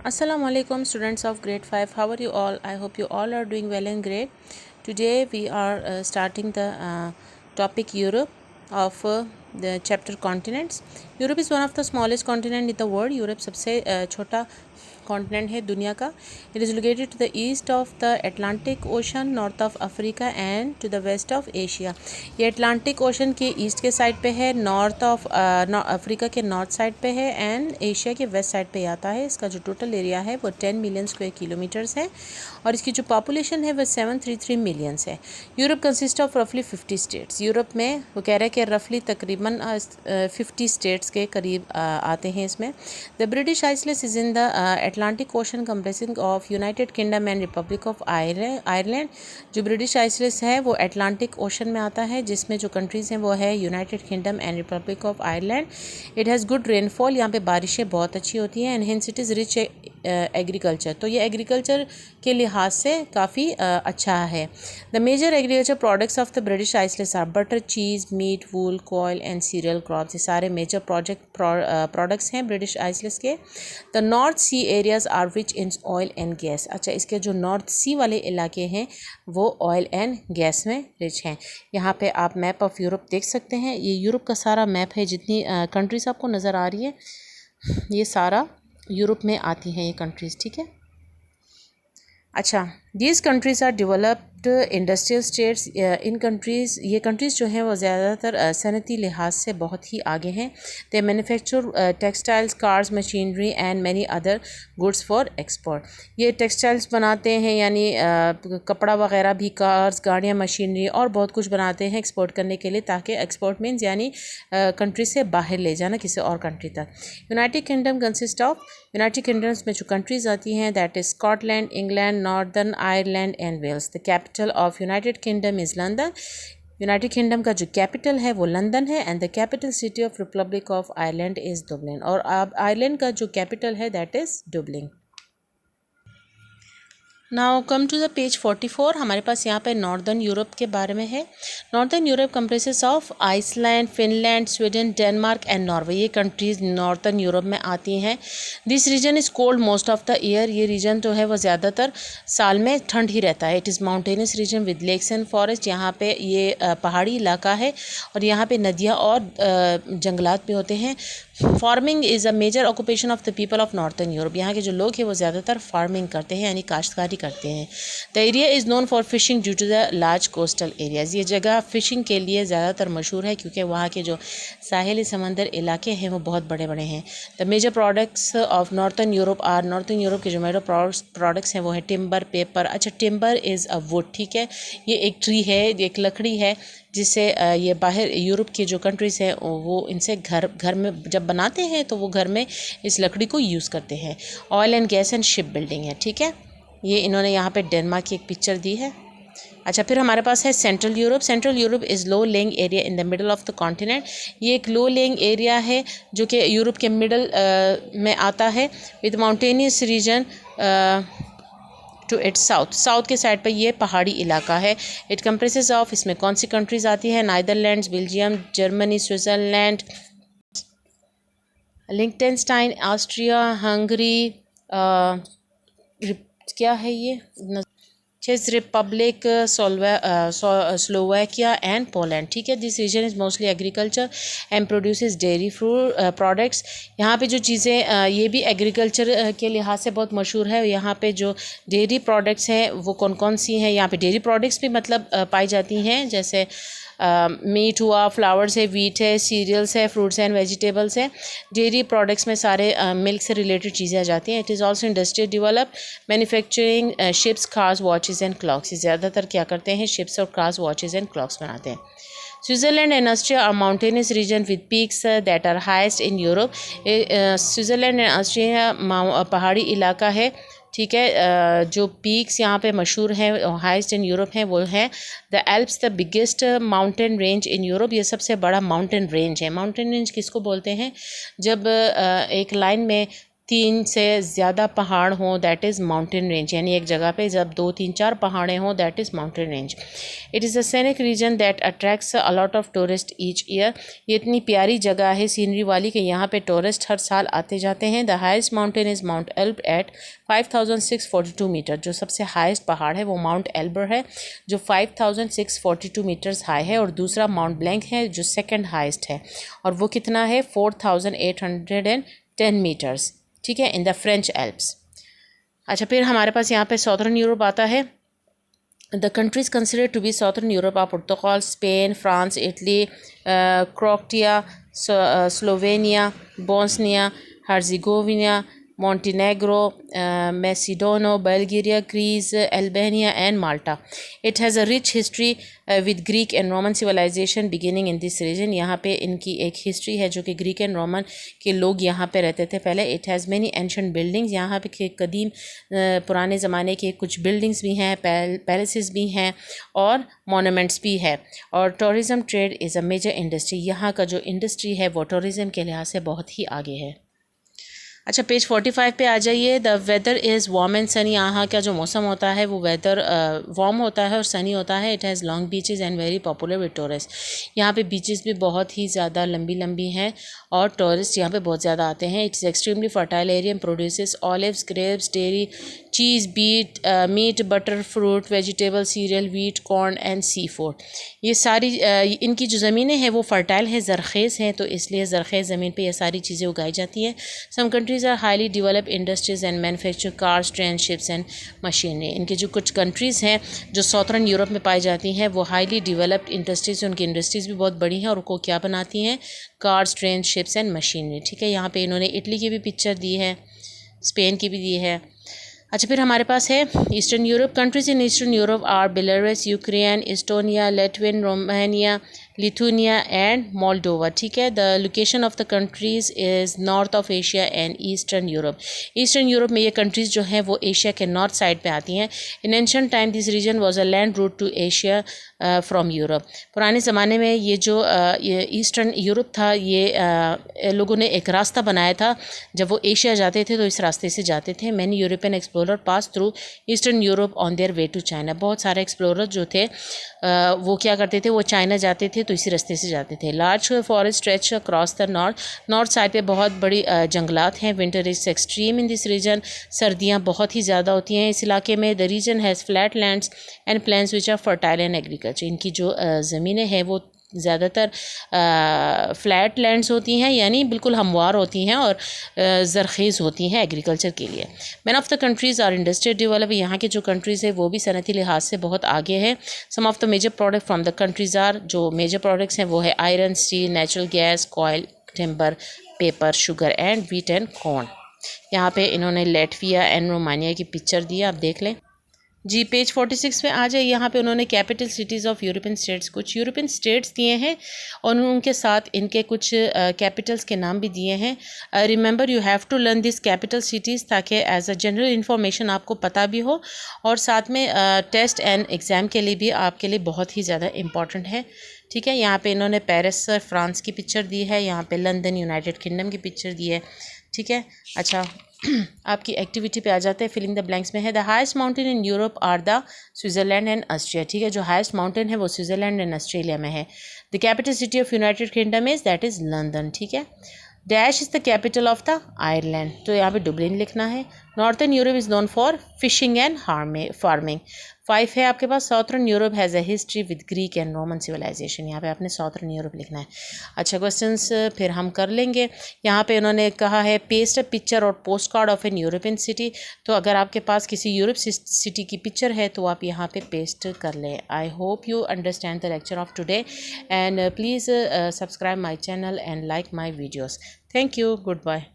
Assalamu alaikum students of grade 5. How are you all? I hope you all are doing well and great. Today we are starting the topic Europe of the chapter continents. Europe is one of the smallest continent in the world. Europe सबसे छोटा continent है दुनिया का. It is located to the east of the Atlantic ocean, north of Africa and to the west of Asia. ये Atlantic ocean के east के side पे है, नॉर्थ ऑफ अफ्रीका के नॉर्थ साइड पे है एंड एशिया के वेस्ट साइड पे आता है. इसका जो टोटल एरिया है वो 10 मिलियन स्क्वायर किलोमीटर्स है और इसकी जो पॉपुलेशन है वो 733 मिलियंस है. यूरोप कंसिस्ट ऑफ रफली 50 स्टेट्स. यूरोप में वो कह रहा है कि रफली तकरीबन 50 स्टेट्स के करीब आते हैं इसमें. The British island is in the Atlantic ocean compressing of United Kingdom and Republic of Ireland. जो ब्रिटिश आइसलैंड है वो अटलांटिक ओशन में आता है, जिसमें जो कंट्रीज़ हैं वो है United Kingdom and Republic of Ireland. It has good rainfall. यहाँ पे बारिशें बहुत अच्छी होती हैं and hence it is rich agriculture. तो ये एग्रीकल्चर के लिहाज से काफ़ी अच्छा है. The major agriculture products of the British islands are butter, cheese, meat, wool, coal and cereal crops. ये सारे मेजर प्रोडक्ट्स हैं ब्रिटिश आइसलैंड्स के. The North Sea areas are rich in oil and gas. अच्छा, इसके जो north सी वाले इलाके हैं वो ऑयल एंड गैस में रिच हैं. यहाँ पे आप मैप ऑफ यूरोप देख सकते हैं. ये यूरोप का सारा मैप है. जितनी कंट्रीज़ आपको नज़र आ रही है ये सारा यूरोप में आती हैं ये कंट्रीज़. ठीक है. अच्छा, these countries are developed industrial states. In countries ये कंट्रीज़ जो हैं वो ज़्यादातर सनती लिहाज से बहुत ही आगे हैं. They manufacture textiles, cars, machinery and many other goods for export. ये टेक्सटाइल्स बनाते हैं यानी कपड़ा वगैरह भी, कार्स, गाड़ियाँ, मशीनरी और बहुत कुछ बनाते हैं एक्सपोर्ट करने के लिए, ताकि एक्सपोर्ट मीन्स यानी कंट्री से बाहर ले जाना किसी और कंट्री तक. United Kingdom consist of, United Kingdoms में जो कंट्रीज़ आती हैं that is Scotland, England, Northern Ireland and Wales. The capital of United Kingdom is London. United Kingdom का जो कैपिटल है वो लंदन है and the capital city of Republic of Ireland is Dublin. और अब आयरलैंड का जो कैपिटल है that is Dublin. Now come to the page 44. हमारे पास यहाँ पे नॉर्दर्न यूरोप के बारे में है. Northern Europe compresses of Iceland, Finland, Sweden, Denmark and Norway. ये कंट्रीज़ नॉर्दर्न यूरोप में आती हैं. This region is cold most of the year. ये रीजन जो है वो ज़्यादातर साल में ठंड ही रहता है. It is mountainous region with lakes and forest. यहाँ पे ये पहाड़ी इलाका है और यहाँ पे नदियाँ और जंगलात भी होते हैं. Farming is a major occupation of the people of Northern Europe. यहाँ के जो लोग हैं वो ज़्यादातर फार्मिंग करते हैं यानी काश्तकारी करते हैं. The area is known for fishing due to the large coastal areas. ये जगह फ़िशिंग के लिए ज़्यादातर मशहूर है क्योंकि वहाँ के जो साहिली समंदर इलाके हैं वो बहुत बड़े बड़े हैं. The major products of Northern Europe are, Northern Europe के जो मेजर प्रोडक्ट्स हैं वो है टिम्बर, पेपर. अच्छा, टिम्बर इज़ अ वुड. ठीक है, ये एक ट्री है, एक लकड़ी है जिससे ये बाहर यूरोप की जो कंट्रीज़ हैं वो इनसे घर में जब बनाते हैं तो वो घर में इस लकड़ी को यूज़ करते हैं. Oil and gas and ship building है. ठीक है, ये इन्होंने यहाँ पे डेनमार्क की एक पिक्चर दी है. अच्छा, फिर हमारे पास है central Europe. Central Europe is low laying area in the middle of the continent. ये एक लो लेइंग एरिया है जो कि यूरोप के मिडल में आता है with mountainous region to its south. South के साइड पर ये पहाड़ी इलाका है. इट कंप्रेसेस ऑफ, इसमें कौन सी कंट्रीज़ आती है? Netherlands, Belgium, Germany, Switzerland, Liechtenstein, Austria, Hungary, क्या है ये, चेक रिपब्लिक, स्लोवाकिया एंड पोलैंड. ठीक है. This region is mostly agriculture and produces dairy products. यहाँ पे जो चीज़ें ये भी एग्रीकल्चर के लिहाज से बहुत मशहूर है. यहाँ पे जो डेयरी प्रोडक्ट्स हैं वो कौन कौन सी हैं? यहाँ पे डेयरी प्रोडक्ट्स भी मतलब पाई जाती हैं, जैसे मीट हुआ, फ्लावर्स है, वीट है, सीरियल्स है, फ्रूट्स एंड वेजिटेबल्स है. डेयरी प्रोडक्ट्स में सारे मिल्क से रिलेटेड चीज़ें आ जाती हैं. It is also industry develop manufacturing ships, cars, watches and clocks. ज़्यादातर क्या करते हैं? शिप्स और कार्स, वॉचेज़ एंड क्लॉक्स बनाते हैं. Switzerland and Austria are mountainous region with peaks that are highest in Europe. Switzerland and Austria पहाड़ी इलाका है. ठीक है. जो पीक्स यहाँ पे मशहूर हैं, हाइस्ट इन यूरोप हैं, वो हैं the Alps, the biggest mountain range in Europe. ये सबसे बड़ा माउंटेन रेंज है. माउंटेन रेंज किसको बोलते हैं? जब एक लाइन में 3 से ज़्यादा पहाड़ हों दैट इज़ माउंटेन रेंज, यानी एक जगह पे जब 2, 3, 4 पहाड़ें हों that is mountain range. It is a scenic region that attracts a lot of tourist each year. ये इतनी प्यारी जगह है सीनरी वाली कि यहाँ पे टूरिस्ट हर साल आते जाते हैं। The highest mountain is Mount Elbrus at 5642 metre. जो सबसे हाइस्ट पहाड़ है वो माउंट एल्बर है जो 5642 मीटर्स हाई है, और दूसरा माउंट ब्लैंक है जो सेकंड हाइस्ट है, और वो कितना है 4810 मीटर्स, ठीक है, इन द फ्रेंच एल्प्स। अच्छा, फिर हमारे पास यहाँ पे साउथर्न यूरोप आता है। The countries considered to be Southern Europe are Portugal, Spain, France, Italy, Croatia, Slovenia, Bosnia, Herzegovina, Montenegro, Macedonia, Bulgaria, Greece, Albania, and Malta. It has a rich history with Greek and Roman civilization beginning in this region. यहाँ पे इनकी एक history है जो कि Greek and Roman के लोग यहाँ पे रहते थे पहले। It has many ancient buildings. यहाँ पे कदीम पुराने ज़माने के कुछ बिल्डिंग्स भी हैं, पैलेसेस भी हैं, और मोनूमेंट्स भी है। और tourism trade is a major industry. यहाँ का जो इंडस्ट्री है वो टूरिज़म के लिहाज से बहुत ही आगे है। अच्छा, पेज 45 पे आ जाइए। The weather is warm and sunny. यहाँ का जो मौसम होता है वो वेदर वार्म होता है और सनी होता है। It has long beaches and very popular with tourist. यहाँ पे बीचेस भी बहुत ही ज़्यादा लंबी लंबी हैं और टूरिस्ट यहाँ पे बहुत ज़्यादा आते हैं। It's extremely fertile area, produces olives, grapes, dairy, cheese, meat, butter, fruit, vegetable, cereal, wheat, corn and seafood. ये सारी इनकी जो ज़मीनें हैं वो फर्टाइल है, ज़रख़ेज़ हैं, तो इसलिए ज़रख़ेज़ ज़मीन पे ये सारी चीज़ें उगाई जाती हैं। Some countries are highly developed industries and manufacture cars, train, ships and machinery. इनके जो कुछ कंट्रीज़ हैं जो साउथर्न यूरोप में पाई जाती हैं वो हाईली डेवलप्ड इंडस्ट्रीज़, उनकी इंडस्ट्रीज़ भी बहुत बड़ी हैं और उनको क्या बनाती हैं, cars, train, ships and machinery, ठीक है। यहाँ पे इन्होंने इटली की भी पिक्चर दी है, स्पेन की भी दी है। अच्छा, फिर हमारे पास है Eastern Europe. Countries in Eastern Europe are Belarus, Ukraine, Estonia, Latvia, Romania, Lithuania and Moldova, ठीक है। The location of the countries is north of Asia and Eastern Europe. Eastern Europe में ये कंट्रीज़ जो हैं वो एशिया के north side पे आती हैं। In ancient time this region was a land route to Asia from Europe. पुराने ज़माने में ये जो ईस्टर्न यूरोप था, ये लोगों ने एक रास्ता बनाया था। जब वो एशिया जाते थे तो इस रास्ते से जाते थे। Many European explorer pass through Eastern Europe on their way to China. बहुत सारे एक्सप्लोरर जो थे वो क्या करते थे, वो चाइना जाते थे तो इसी रास्ते से जाते थे। Large forest stretch across the north side पे बहुत बड़ी जंगलात हैं। Winter is extreme in this region. सर्दियाँ बहुत ही ज़्यादा होती हैं इस इलाके में। The region has flat lands and plains which are fertile and agriculture. इनकी जो ज़मीनें हैं वो ज़्यादातर फ्लैट लैंड्स होती हैं, यानी बिल्कुल हमवार होती हैं और ज़रख़ेज़ होती हैं एग्रीकल्चर के लिए। Many of the countries are industrial develop. यहाँ के जो कंट्रीज़ है वो भी सनती लिहाज से बहुत आगे है। Some of the major product from the countries are, जो मेजर प्रोडक्ट्स हैं वो है iron, steel, natural gas, coal, timber, paper, sugar and wheat and corn. यहाँ पे इन्होंने लातविया एंड रोमानिया की पिक्चर दी है, आप देख लें जी। पेज 46 में आ जाए। यहाँ पे उन्होंने capital cities of European states, कुछ यूरोपियन स्टेट्स दिए हैं और उनके साथ इनके कुछ कैपिटल्स के नाम भी दिए हैं। Remember you have to learn this capital cities ताकि एज अ जनरल इन्फॉर्मेशन आपको पता भी हो और साथ में टेस्ट एंड एग्ज़ाम के लिए भी आपके लिए बहुत ही ज़्यादा इम्पॉर्टेंट है, ठीक है। यहाँ पे इन्होंने पेरिस फ्रांस की पिक्चर दी है, यहाँ पे लंदन यूनाइटेड किंगडम की पिक्चर दी है, ठीक है। अच्छा, आपकी एक्टिविटी पे आ जाते हैं। फिलिंग द ब्लैंक्स में है। The highest mountain in Europe are the Switzerland and Austria, ठीक है। जो हाईएस्ट माउंटेन है वो स्विट्ज़रलैंड एंड ऑस्ट्रेलिया में है। The capital city of United Kingdom is that is London, ठीक है। Dash is the capital of the Ireland, तो यहाँ पे डुबलिन लिखना है। Northern Europe is known for fishing and farming. 5 है आपके पास। Southern Europe has a history with Greek and Roman civilization, यहाँ पे आपने साउथर्न यूरोप लिखना है। अच्छा, क्वेश्चंस फिर हम कर लेंगे। यहाँ पे उन्होंने कहा है paste a picture or postcard of an European city, तो अगर आपके पास किसी यूरोप सिटी की पिक्चर है तो आप यहाँ पे पेस्ट कर लें। I hope you understand the lecture of today and please subscribe my channel and like my videos. Thank you, good bye.